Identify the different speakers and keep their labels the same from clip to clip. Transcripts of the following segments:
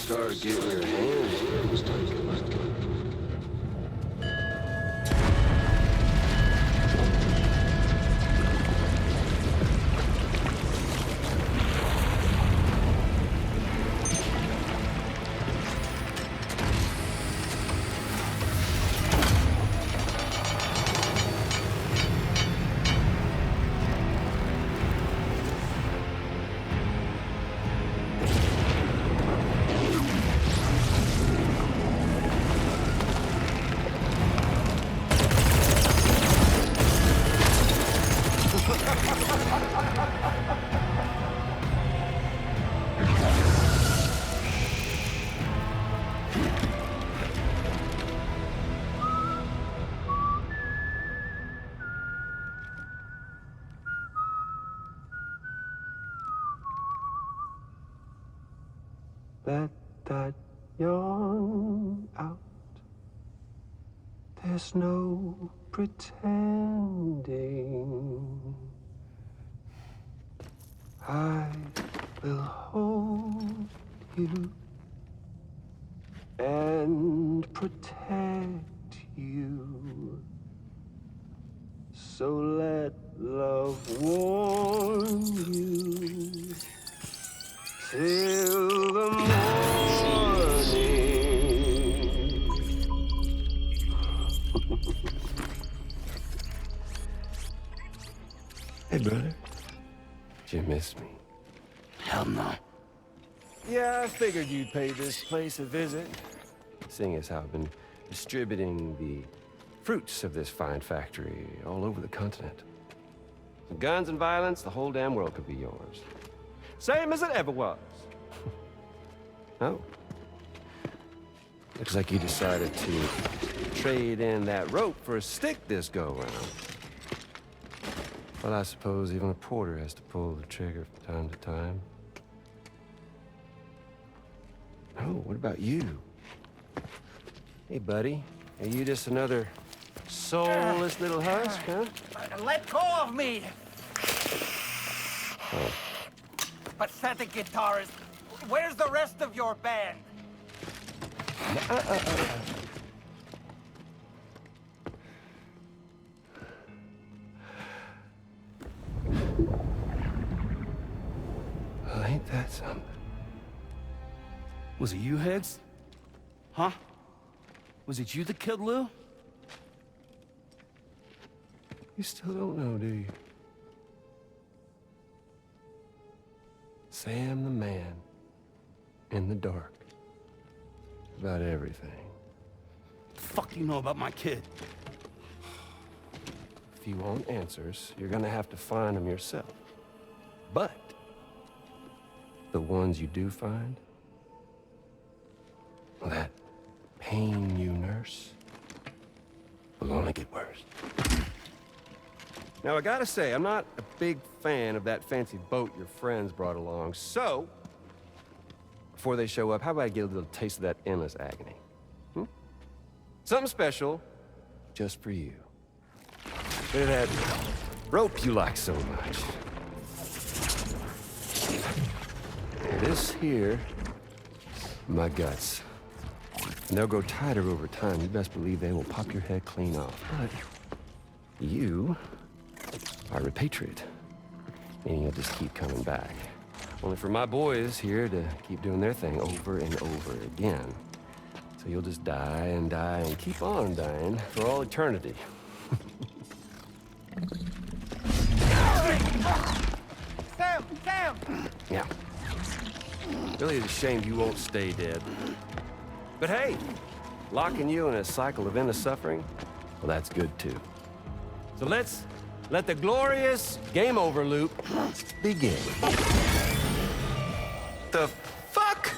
Speaker 1: start getting your hands dirty, start getting
Speaker 2: Let that yawn out. There's no pretending. I will hold you and protect you. So let love warm you till the morning. Hey, brother. Did you miss me?
Speaker 3: Hell no.
Speaker 2: Yeah, I figured you'd pay this place a visit, seeing as how I've been distributing the fruits of this fine factory all over the continent. With guns and violence, the whole damn world could be yours. Same as it ever was. Oh. Looks like you decided to trade in that rope for a stick this go-around. Well, I suppose even a porter has to pull the trigger from time to time. Oh, what about you? Hey, buddy. Are you just another soulless little husk, huh?
Speaker 3: Let go of me!
Speaker 2: Oh.
Speaker 3: Pathetic guitarist. Where's the rest of your band?
Speaker 2: Well, ain't that something?
Speaker 3: Was it you, Higgs? Huh? Was it you that killed Lou?
Speaker 2: You still don't know, do you? Sam the man in the dark about everything.
Speaker 3: The fuck you know about my kid?
Speaker 2: If you want answers, you're gonna have to find them yourself. But the ones you do find, well, that pain you nurse will only get worse. Now, I gotta say, I'm not a big fan of that fancy boat your friends brought along, so before they show up, how about I get a little taste of that endless agony? Something special just for you. Look at that rope you like so much. This here, my guts. And they'll grow tighter over time. You best believe they will pop your head clean off. But you are repatriate, meaning you'll just keep coming back. Only for my boys here to keep doing their thing over and over again. So you'll just die and die and keep on dying for all eternity.
Speaker 3: Sam! Sam!
Speaker 2: Yeah. Really is a shame you won't stay dead. But hey, locking you in a cycle of endless suffering, well, that's good too. So let's let the glorious game over loop begin. The fuck?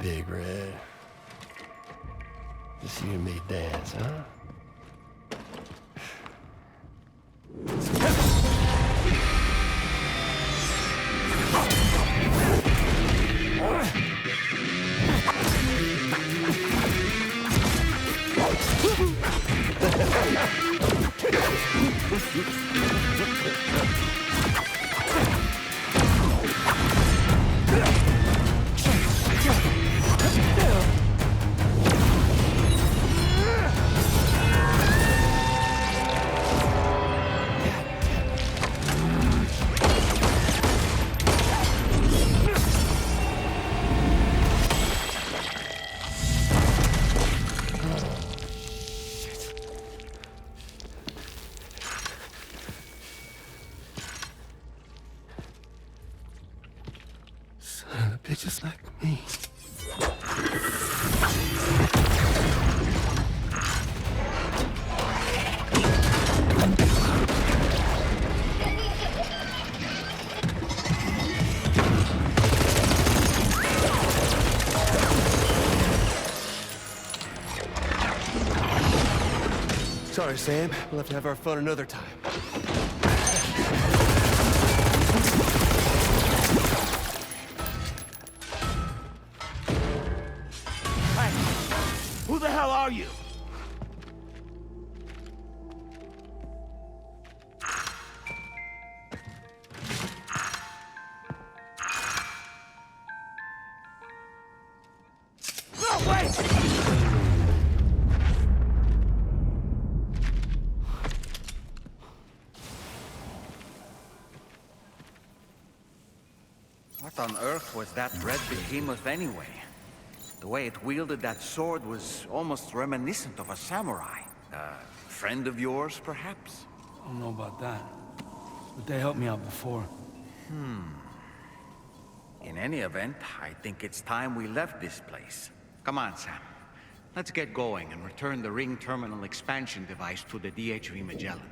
Speaker 2: Big Red. Just you and me dance, huh? Son of a bitch, just like me. Sorry, Sam. We'll have to have our fun another time.
Speaker 4: Who the hell are you? No, wait!
Speaker 3: What on earth was that red behemoth anyway? The way it wielded that sword was almost reminiscent of a samurai. A friend of yours, perhaps?
Speaker 4: I don't know about that, but they helped me out before.
Speaker 3: In any event, I think it's time we left this place. Come on, Sam. Let's get going and return the ring terminal expansion device to the DHV Magellan.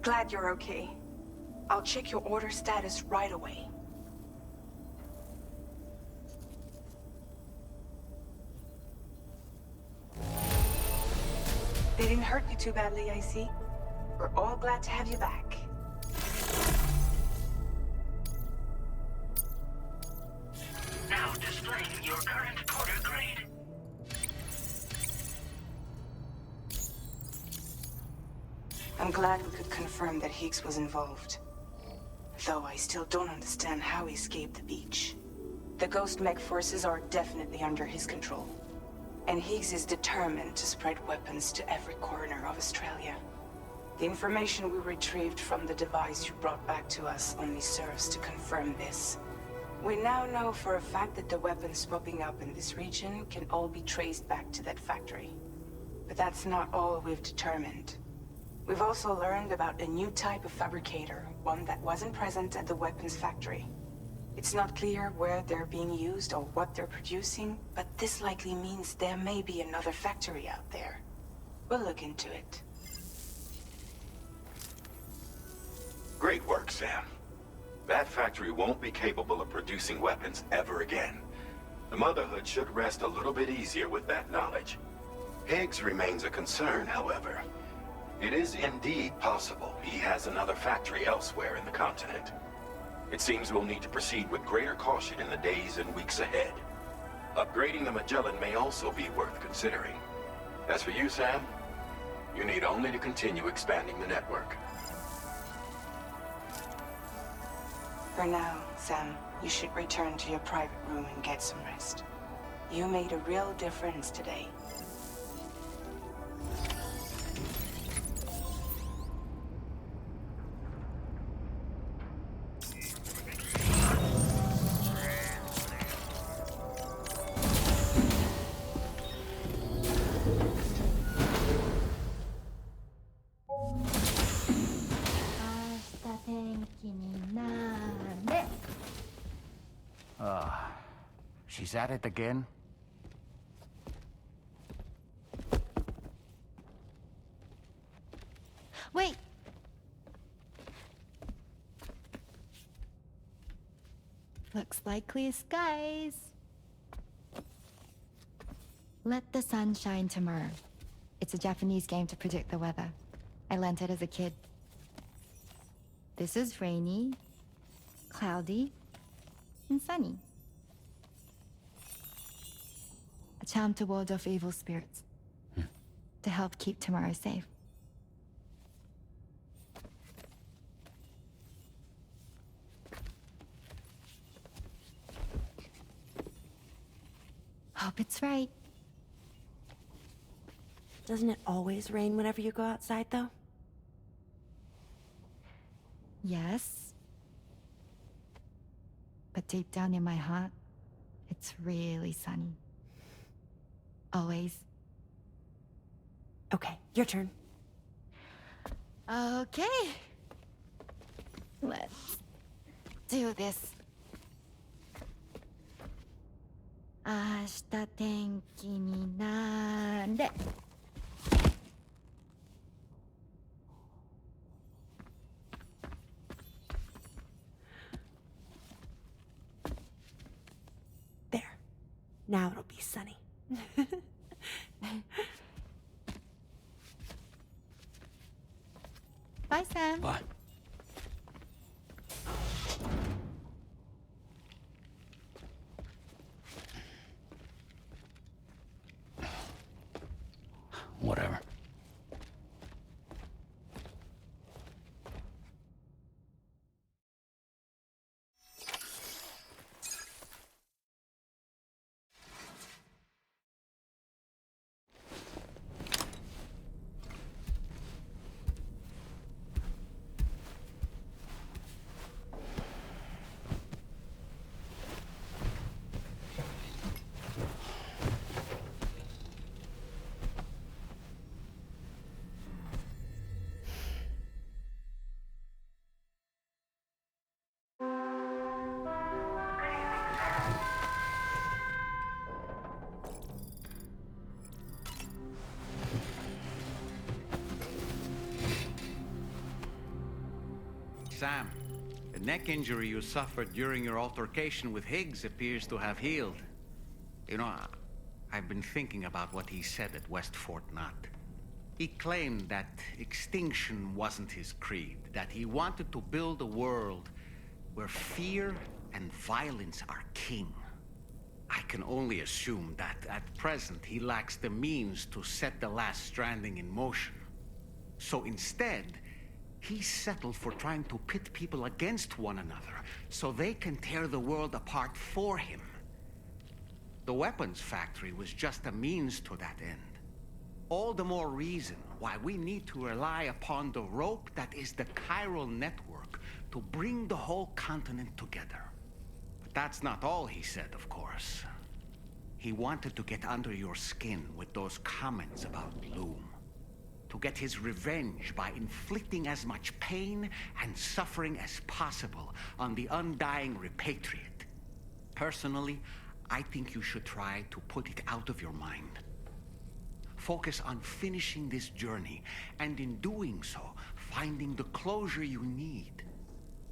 Speaker 5: Glad you're okay. I'll check your order status right away. They didn't hurt you too badly, I see. We're all glad to have you back.
Speaker 6: Now displaying your current quarter grade.
Speaker 5: I'm glad we could confirm that Higgs was involved. Though I still don't understand how he escaped the beach. The Ghost Mech forces are definitely under his control. And Higgs is determined to spread weapons to every corner of Australia. The information we retrieved from the device you brought back to us only serves to confirm this. We now know for a fact that the weapons popping up in this region can all be traced back to that factory. But that's not all we've determined. We've also learned about a new type of fabricator, one that wasn't present at the weapons factory. It's not clear where they're being used or what they're producing, but this likely means there may be another factory out there. We'll look into it.
Speaker 7: Great work, Sam. That factory won't be capable of producing weapons ever again. The Motherhood should rest a little bit easier with that knowledge. Higgs remains a concern, however. It is indeed possible he has another factory elsewhere in the continent. It seems we'll need to proceed with greater caution in the days and weeks ahead. Upgrading the Magellan may also be worth considering. As for you, Sam, you need only to continue expanding the network.
Speaker 5: For now, Sam, you should return to your private room and get some rest. You made a real difference today.
Speaker 3: She's at it again?
Speaker 8: Wait! Looks like clear skies. Let the sun shine tomorrow. It's a Japanese game to predict the weather. I learned it as a kid. This is rainy, cloudy, and sunny. A charm to ward off evil spirits. To help keep tomorrow safe. Hope it's right.
Speaker 9: Doesn't it always rain whenever you go outside, though?
Speaker 8: Yes. But deep down in my heart, it's really sunny. Always.
Speaker 9: Okay, your turn.
Speaker 8: Okay. Let's do this. 明日天気になれ。
Speaker 9: There. Now it'll be sunny.
Speaker 8: Bye, Sam.
Speaker 4: Bye. Whatever.
Speaker 3: Sam, the neck injury you suffered during your altercation with Higgs appears to have healed. You know, I've been thinking about what he said at West Fort Knot. He claimed that extinction wasn't his creed, that he wanted to build a world where fear and violence are king. I can only assume that at present he lacks the means to set the last stranding in motion. So instead, he settled for trying to pit people against one another so they can tear the world apart for him. The weapons factory was just a means to that end. All the more reason why we need to rely upon the rope that is the chiral network to bring the whole continent together. But that's not all he said, of course. He wanted to get under your skin with those comments about Loom. To get his revenge by inflicting as much pain and suffering as possible on the undying repatriate. Personally, I think you should try to put it out of your mind. Focus on finishing this journey, and in doing so, finding the closure you need.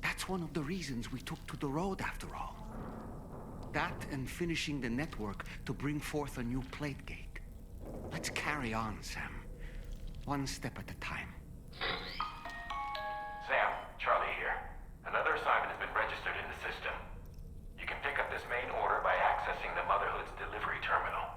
Speaker 3: That's one of the reasons we took to the road, after all. That and finishing the network to bring forth a new plate gate. Let's carry on, Sam. One step at a time.
Speaker 7: Sam, Charlie here. Another assignment has been registered in the system. You can pick up this main order by accessing the Motherhood's delivery terminal.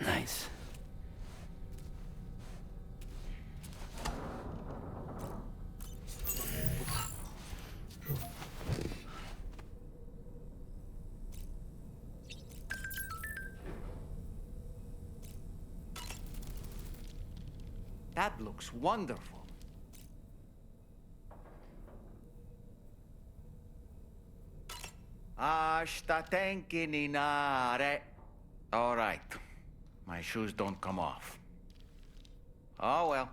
Speaker 2: Nice.
Speaker 3: That looks wonderful. Ashta tenkininare. All right. My shoes don't come off. Oh well.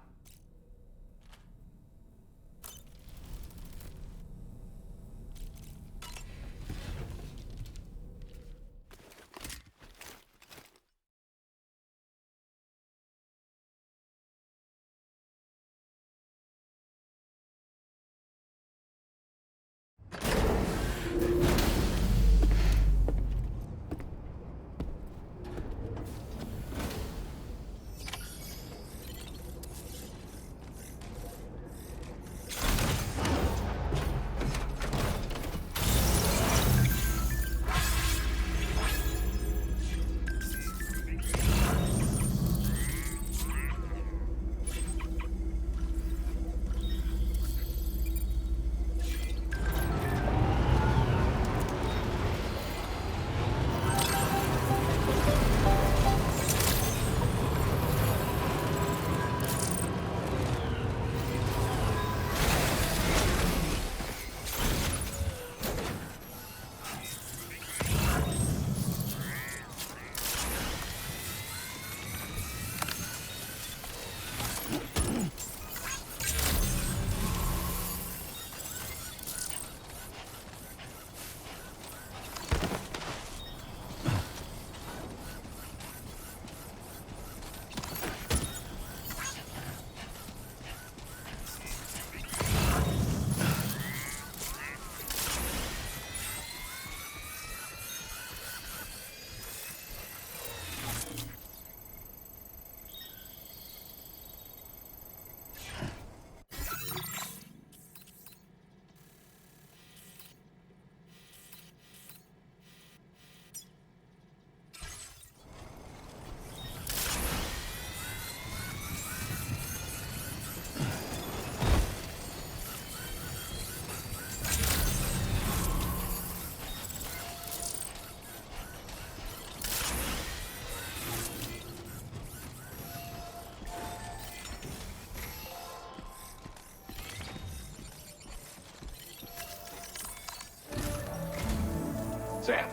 Speaker 7: Sam,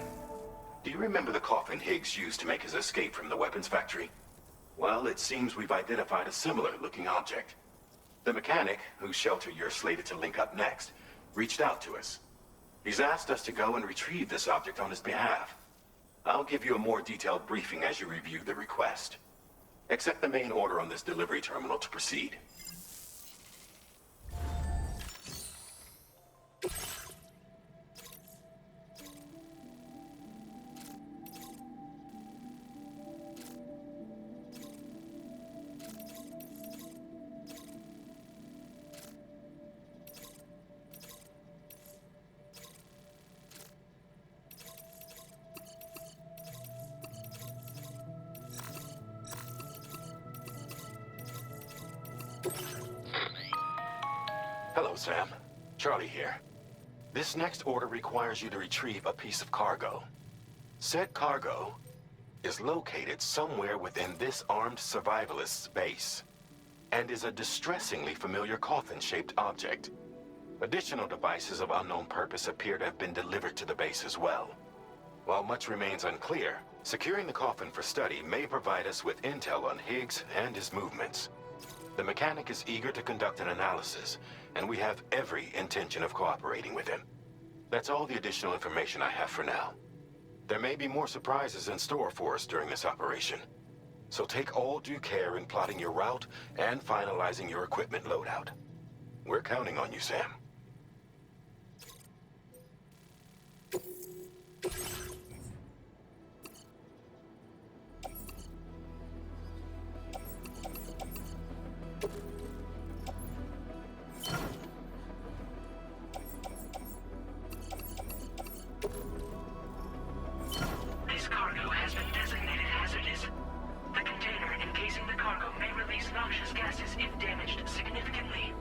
Speaker 7: do you remember the coffin Higgs used to make his escape from the weapons factory? Well, it seems we've identified a similar-looking object. The mechanic, whose shelter you're slated to link up next, reached out to us. He's asked us to go and retrieve this object on his behalf. I'll give you a more detailed briefing as you review the request. Accept the main order on this delivery terminal to proceed. Hello, Sam. Charlie here. This next order requires you to retrieve a piece of cargo. Said cargo is located somewhere within this armed survivalist's base, and is a distressingly familiar coffin-shaped object. Additional devices of unknown purpose appear to have been delivered to the base as well. While much remains unclear, securing the coffin for study may provide us with intel on Higgs and his movements. The mechanic is eager to conduct an analysis, and we have every intention of cooperating with him. That's all the additional information I have for now. There may be more surprises in store for us during this operation, so take all due care in plotting your route and finalizing your equipment loadout. We're counting on you, Sam.
Speaker 6: This cargo has been designated hazardous. The container encasing the cargo may release noxious gases if damaged significantly.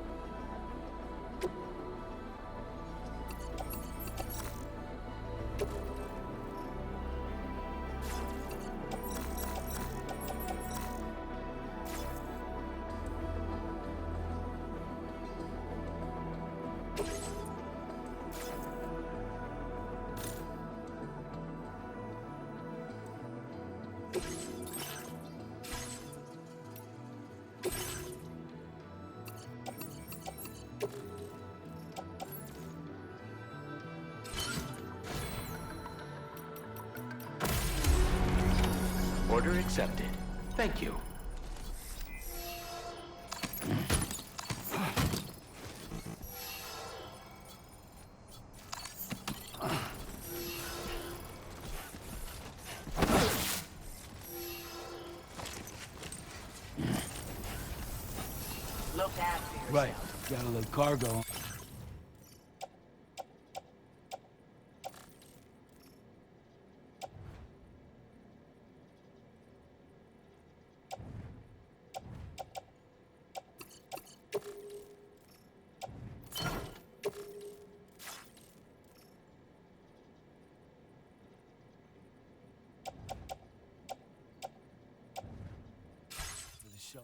Speaker 10: Order accepted. Thank you.
Speaker 6: Look after yourself.
Speaker 4: Right. Got a little cargo. For the show.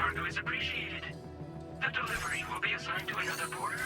Speaker 6: cargo is appreciated. The delivery will be assigned to another porter.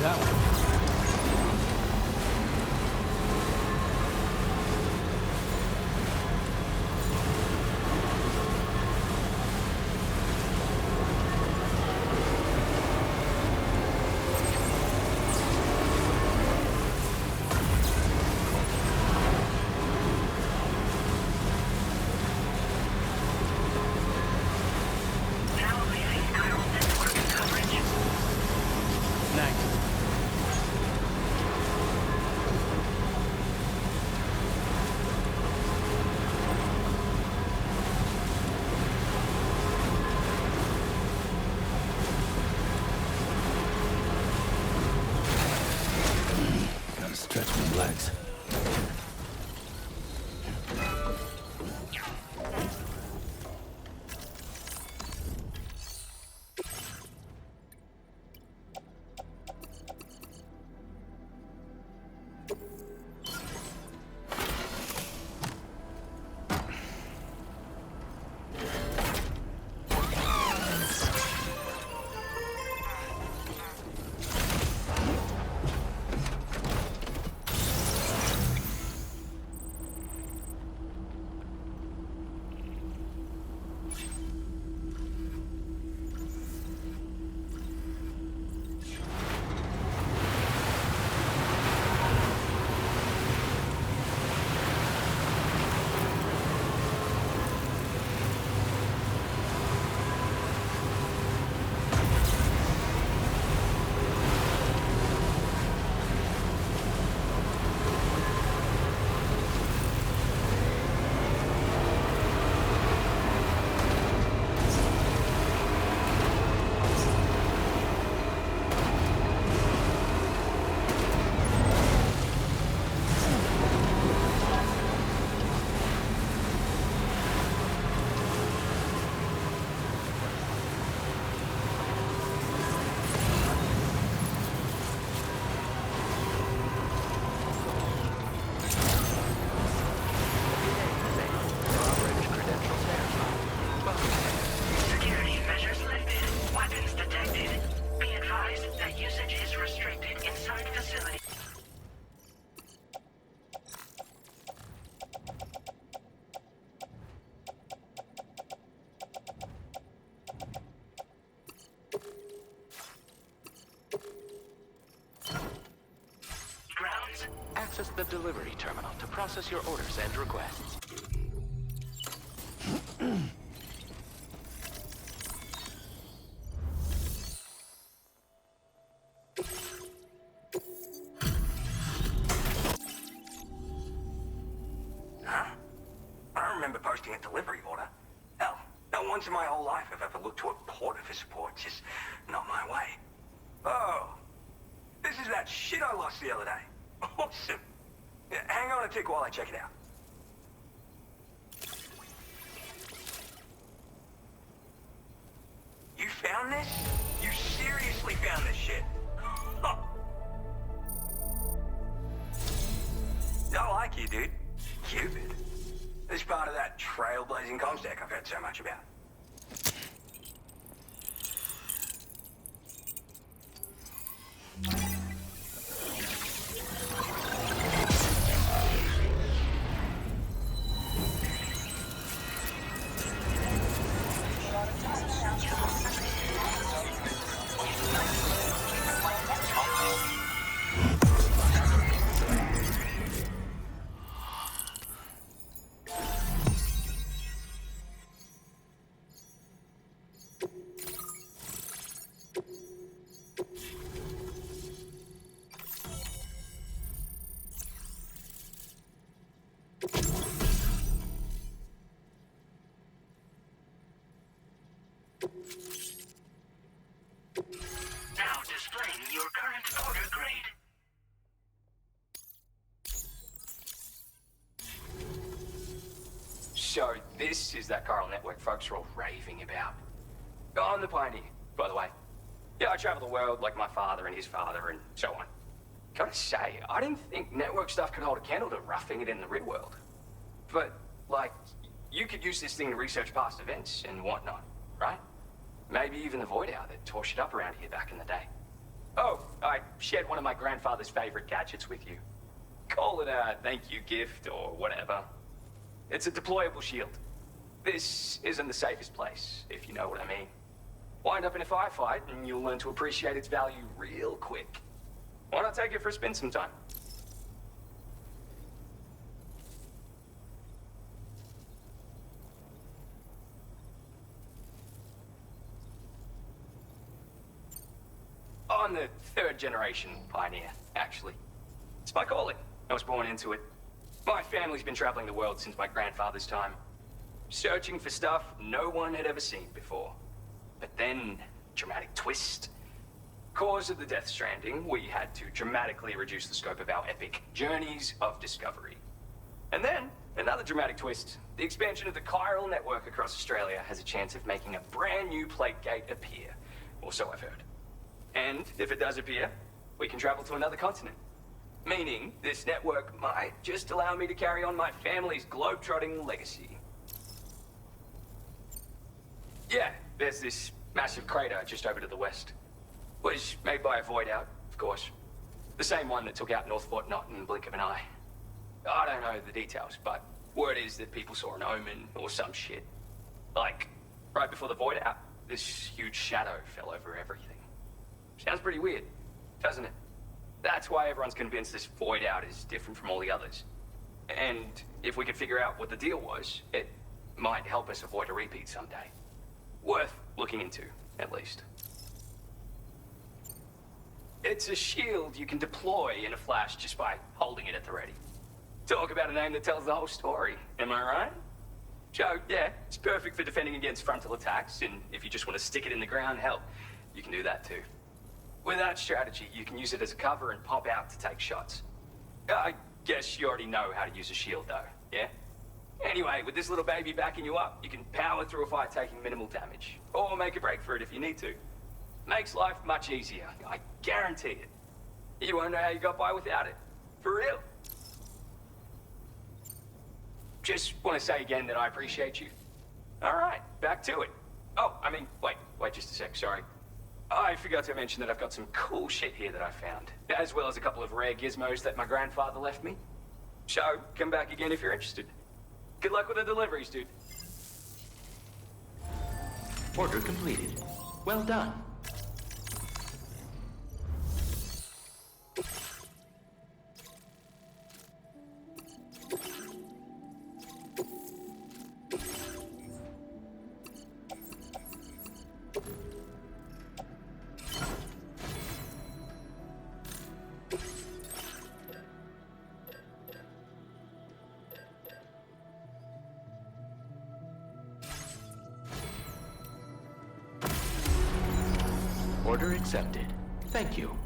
Speaker 4: That one.
Speaker 6: Now leaving chiral network coverage.
Speaker 4: Nice.
Speaker 2: Gotta stretch my legs.
Speaker 6: Security measures lifted. Weapons detected. Be advised that usage is restricted inside facility. Grounds.
Speaker 10: Access the delivery terminal to process your orders and requests.
Speaker 11: once in my whole life I've ever looked to a porter for support. Just not my way. Oh, this is that shit I lost the other day. Awesome. Yeah, hang on a tick while I check it out. You found this? You seriously found this shit? I like you, dude. Cupid. This part of that trailblazing comstack I've heard so much about.
Speaker 6: Now displaying your current order grade.
Speaker 12: So this is that chiral network folks are all raving about. I'm the pioneer, by the way. Yeah, I travel the world like my father and his father and so on. Gotta say, I didn't think network stuff could hold a candle to roughing it in the real world. But, like, you could use this thing to research past events and whatnot, right? Maybe even the Void Hour that tore shit up around here back in the day. Oh, I shared one of my grandfather's favorite gadgets with you. Call it a thank you gift or whatever. It's a deployable shield. This isn't the safest place, if you know what I mean. Wind up in a firefight and you'll learn to appreciate its value real quick. Why not take it for a spin sometime? I'm the third generation pioneer, actually. It's my calling. I was born into it. My family's been traveling the world since my grandfather's time, searching for stuff no one had ever seen before. But then, dramatic twist. Cause of the Death Stranding, we had to dramatically reduce the scope of our epic journeys of discovery. And then, another dramatic twist. The expansion of the chiral network across Australia has a chance of making a brand new plague gate appear. Or so I've heard. And if it does appear, we can travel to another continent. Meaning, this network might just allow me to carry on my family's globetrotting legacy. Yeah, there's this massive crater just over to the west. Was made by a void out, of course. The same one that took out North Fort Knot in the blink of an eye. I don't know the details, but word is that people saw an omen or some shit. Like, right before the void out, this huge shadow fell over everything. Sounds pretty weird, doesn't it? That's why everyone's convinced this void out is different from all the others. And if we could figure out what the deal was, it might help us avoid a repeat someday. Worth looking into, at least. It's a shield you can deploy in a flash just by holding it at the ready. Talk about a name that tells the whole story, am I right? So, yeah, it's perfect for defending against frontal attacks, and if you just want to stick it in the ground, hell, you can do that too. With that strategy, you can use it as a cover and pop out to take shots. I guess you already know how to use a shield though, yeah? Anyway, with this little baby backing you up, you can power through a fight taking minimal damage. Or make a break for it if you need to. Makes life much easier, I guarantee it. You won't know how you got by without it. For real. Just want to say again that I appreciate you. Alright, back to it. Oh, I mean, wait just a sec, sorry. I forgot to mention that I've got some cool shit here that I found, as well as a couple of rare gizmos that my grandfather left me. So, come back again if you're interested. Good luck with the deliveries, dude.
Speaker 10: Order completed. Well done. Order accepted. Thank you.